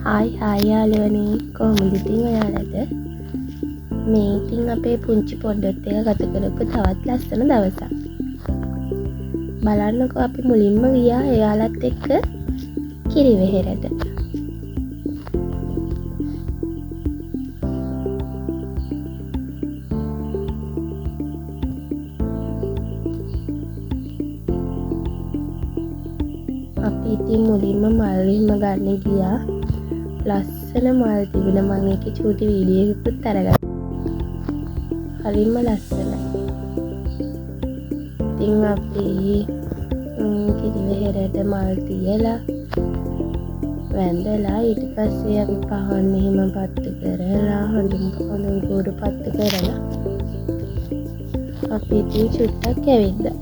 Hi යාළුවනේ කොහොමද ඉතින් ඔයාලට මේ ඉතින් අපේ පුංචි පොඩ්ඩොත් එක ගත කරපු තවත් ලස්සන දවසක් බලන්නකෝ අපි මුලින්ම ගියා එයාලත් එක්ක කිරිවෙහෙරට අපි ඉතින් මුලින්ම මල් විම ගන්න ගියා ලස්සන මල් තිබුණ මම ඒකේ චූටි වීඩියෝ එකකුත් අරගත්තා. හරිම ලස්සනයි. ඉතින් අපි කිරිවෙහෙරට මල් තියලා වැඳලා ඊට පස්සේ අපි පහන් මෙහෙම පත්තු කරලා හඳුන් කූඩු පත්තු කරලා අපි ඉතින් චුට්ටක් ඇවිද්දා.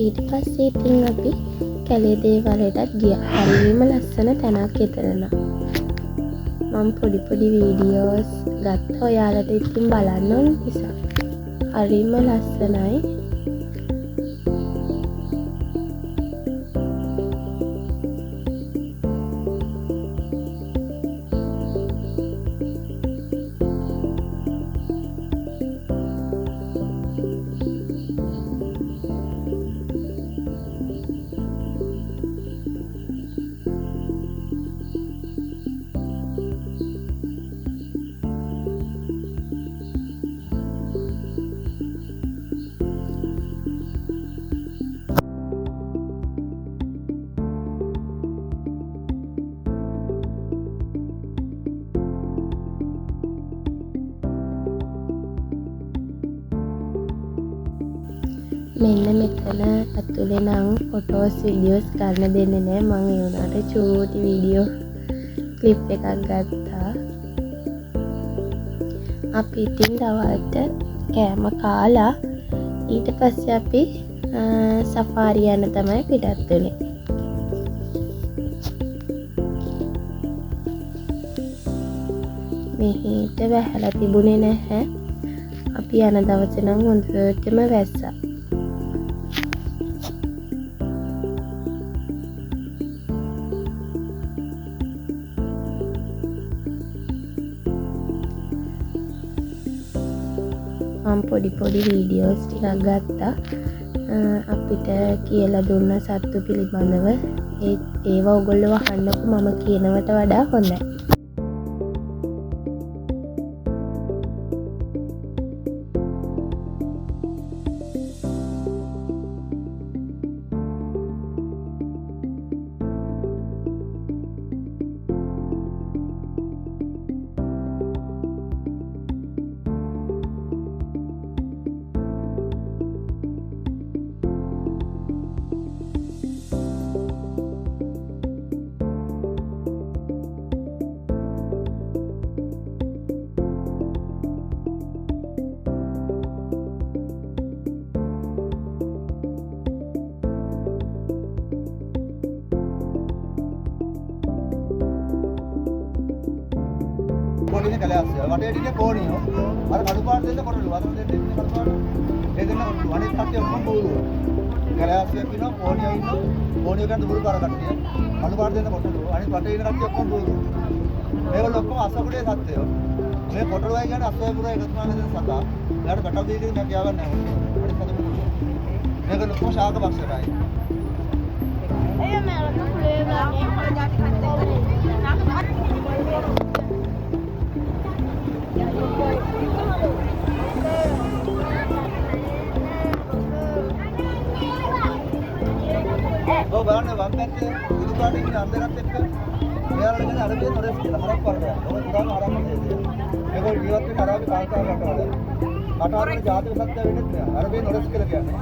ඊට පස්සේ ඉතින් අපි කැලේ දේවල්වලටත් ගියා. හරිම ලස්සන තැනක් එතන. මම පොඩි වීඩියෝස් ගත්තා ඔයාලට ඉතින් බලන්න ඕන නිසා. හරිම ලස්සනයි. මෙන්න මෙතන ඇතුලේ නම් ෆොටෝස් වීඩියෝස් ගන්න දෙන්නේ නැහැ. මම ඒ උනාට චූටි වීඩියෝ ක්ලිප් එකක් ගත්තා. අපි ඉතින් දවල්ට කෑම කාලා ඊට පස්සේ අපි සෆාරි යන තමයි පිටත් වුනේ. මෙහෙට වැහලා තිබුණේ නැහැ. අපි යන දවසේ නම් හොඳටම වැස්සා. මම පොඩි වීඩියෝස් ටිකක් ගත්තා. අපිට කියලා දුන්න සත්තු පිළිබඳව ඒවා ඔයගොල්ලෝ අහන්නකෝ මම කියනවට වඩා හොඳයි. कोणी कले वाटे कोणी अरे कड़पाट कोटलू अद कड़पाट ఏదైనా వని కట్టి ఒక్కం పోదు కలాసి పినో కోని అయినో కోని కంద ఊరు కాడ కట్టి కड़पाट දෙන්න කොටලු අනිත් වටේ ඉන්න කට්ටිය ඔක්කොම పోదు මේගොල්ලෝ ඔක්කොම අසකුඩේ සත්‍යය මේ කොටලු අය කියන්නේ අසය පුරා එකතු කරන දෙන සතා ඊට කටව දීදී මම කියවන්නේ නැහැ අනිත් සතුට මේගොල්ලෝ ඔක්කොම ශාක බක්සරයි එයා මම කුලේ ගන්නේ ඔව් බලන්න වම් පැත්තේ ඉදි පාටින් ඉන්න අන්දරත් එක්ක මෙයාලට කියන්නේ අරබිය නොරෙස් කියලා හරක් පාරට. ඔය පුරාම හරක් නෙමෙයි. මේගොල්ලෝ ජීවත් වෙන අරාබි කාන්තාව රටවල. කටාරවල ජාතික සත්ත්වය වෙන්නේ නැහැ. අරබිය නොරෙස් කියලා කියන්නේ.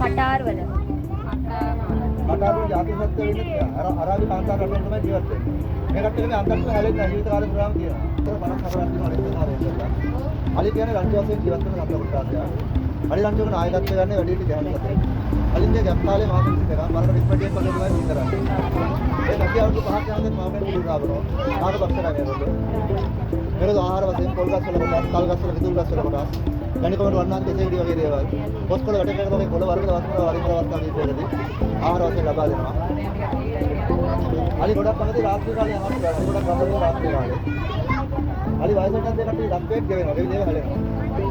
කටාරවල. කටාරවල ජාතික සත්ත්වය වෙන්නේ නැහැ. අරාබි කාන්තාව රටවල තමයි ජීවත් වෙන්නේ. මේ කට්ටියගේ අන්තර්ගත හැලෙන්නේ නැහැ. ජීවිත කාලේ පුරාම තියෙනවා. ඒක 54ක් තියෙනවා ඉස්සරහට. අලි කියන්නේ රංචු වශයෙන් ජීවත් වෙන සත්ත්ව කොටසක්. අලි රංචුවක නායකත්වය ගන්න වැඩි හිටි දැනුම් ගන්න. අලින්ගේ ගැප් කාලේ මාස 22ක් මරණ රිස්පටියක් වගේ තමයි ඉඳරන්නේ. ඒ නැති අවුරුදු 5ක් යනකම් මාමෙන් පුරුදාවනවා. ආන බක්සරා මේගොල්ලෝ. මේගොල්ලෝ ආහාර වශයෙන් පොල් ගස් වල කොටස්, තල් ගස් වල විදුල් ගස් වල කොටස්, ගණිකවල වර්ණාන්ත දෙසෙවිලි වගේ දේවල්. පොස්කොළ වැට කරන වගේ කොළ වර්ග දවස් වල වරින් දවස් වගේ ආහාර වශයෙන් ලබා දෙනවා. අලි ගොඩක් කමති රාත්‍රී කාලේ යනවා. අලි ගොඩක් කමති රාත්‍රී කාලේ. අලි වයසට දෙකට දක්වේක් ගෙවෙනවා. ඒ දේවල් හැලෙනවා.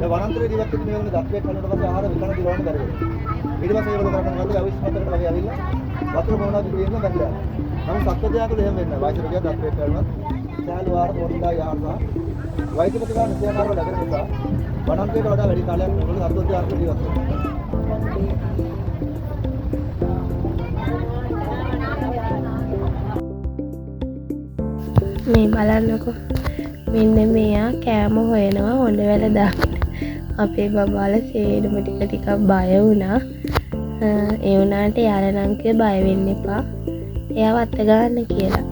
ඒ වනාන්තරයේ ජීවත් වෙන මේ වගේ දක්වේක් හැලෙනකොට පස්සේ ආහාර විකරණ දිරවන්න බැරි වෙනවා. ඊට පස්සේ ඒගොල්ලෝ කරන්නේ මොකද? අවිස්මතරට වගේ ඇවිල්ලා වතුර බොනවා දිගින් බැහැලා. නමුත් සත්ත්වයාට එහෙම වෙන්නේ නැහැ. වයසට ගියා දක්වේක් හැලුණා. සෑහළු වාර පොඩ්ඩක් යහනවා. වෛද්‍ය ප්‍රතිකාර නිසාමාරව ලැබෙන නිසා වනාන්තරයට වඩා වැඩි කාලයක් ඒගොල්ලෝ සත්ත්වයාට ජීවත් වෙනවා. මේ බලන්නකෝ මෙන්න මෙයා කෑම හොයනවා හොඬ වැල දාන්න. අපේ බබාලා සේරම ටික බය වුණා. ඒ වුණාට යාළුවා නම් කිව්වා බය වෙන්න එපා. එයාව අත ගන්න කියලා.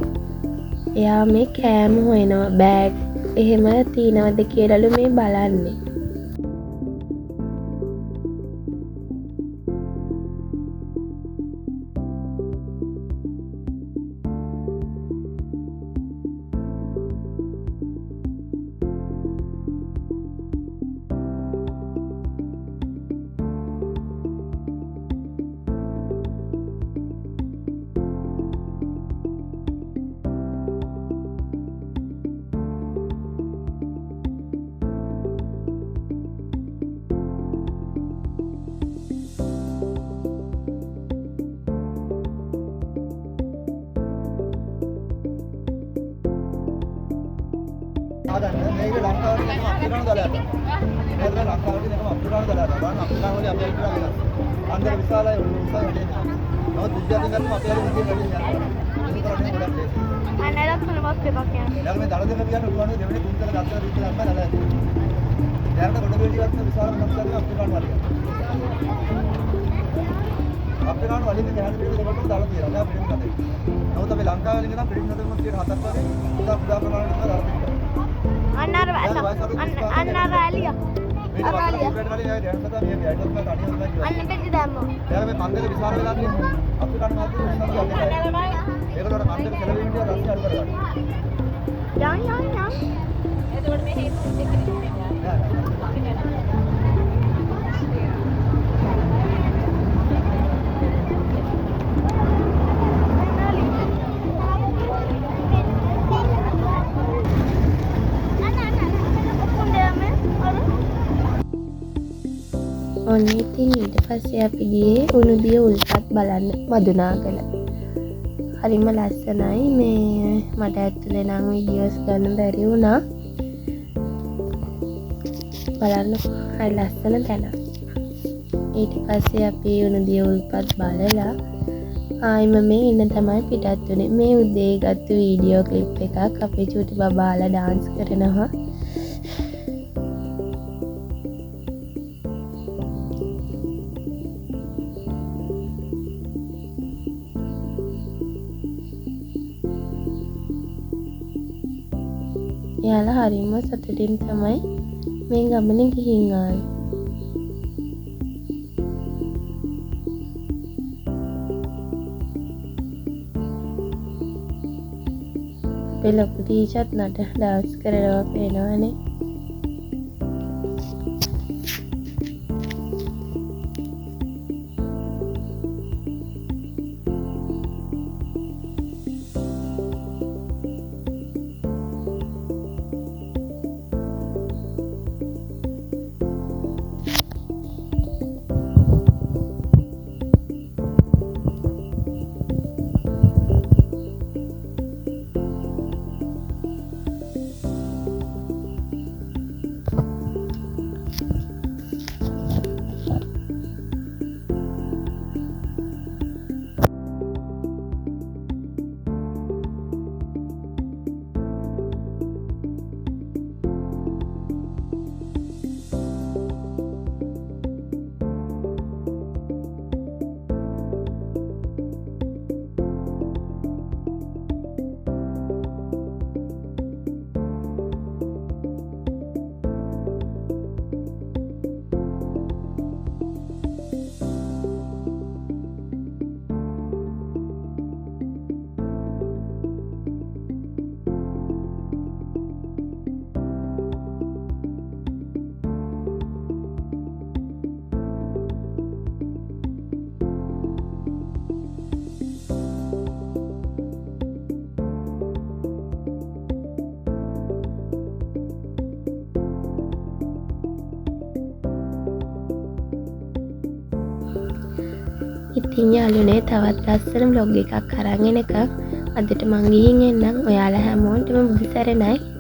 එයා මේ කෑම හොයනවා බෑග් එහෙම තියනවද කියලාලු මේ බලන්නේ. ආදන්න මේක ලංකාවට යන අප්‍රිකානු දලයට. මේක ලංකාවට යන අප්‍රිකානු දලයට. බලන්න අප්‍රිකානු වල අපේ ඉතලා වෙනස්. අන්දර විශාලයි උන්සයි වැඩි. නමුත් විද්‍යාවෙන් ගත්තම අපේ අර විදිහට වැඩි යනවා. ඒක කරන්නේ ගොඩක් ලේසි. අනලක් තුනක් දෙකක් යනවා. දැන් මේ දල දෙක කියන්නේ උගන්නේ දෙවෙනි කුන්තල ගත්තර විදිහට අප්පා දලයට. දැනට කොට වේඩිවත් විශාල මනසක් අප්‍රිකානු වලින්. අප්‍රිකානු වලින් දැනට දෙකකට දාලා තියෙනවා. දැන් පිටින් ගතේ. නමුත් අපි ලංකාවේ ඉඳන් පිටින් ගතේ මොකද 7ක් වගේ උදා ප්‍රමාණයට දාලා තියෙනවා. අන්නර අන්නර ඇලිය අන්න පෙට්ටි දැම්මෝ. දැන් මේ පන්දර විශාල වෙලා තියෙනවා. අපි කන්න මාත් ඒකවල පන්දර කෙලවෙන්න රස්ස අඩු කරගන්න. යන් එතකොට මේ හේතු දෙක ඔන්න ඉතින් ඊට පස්සේ අපි ගියේ උණුදිය උල්පත් බලන්න මදුනාගල. හරිම ලස්සනයි. මේ මට ඇතුලේ නම් වීඩියෝස් ගන්න බැරි වුණා. බලන්න හරි ලස්සන තැන. ඊට පස්සේ අපි උණුදිය උල්පත් බලලා ආයිම මේ ඉන්න තමයි පිටත් උනේ. මේ උදේ ගත්ත වීඩියෝ ක්ලිප් එකක් අපේ චූටි බබාලා ඩාන්ස් කරනවා. එයාලා හරිම සතුටින් තමයි මේ ගමනේ ගිහින් ආවේ. අපේ ලොකු ටීචර්ත් නට ඩාන්ස් කරනවා පේනවනේ. ඉතින් යාළුවනේ තවත් ලස්සන vlog එකක් අරන් එනකම් අදට මං ගිහින් එන්නම්. ඔයාලා හැමෝටම බුදු සරණයි.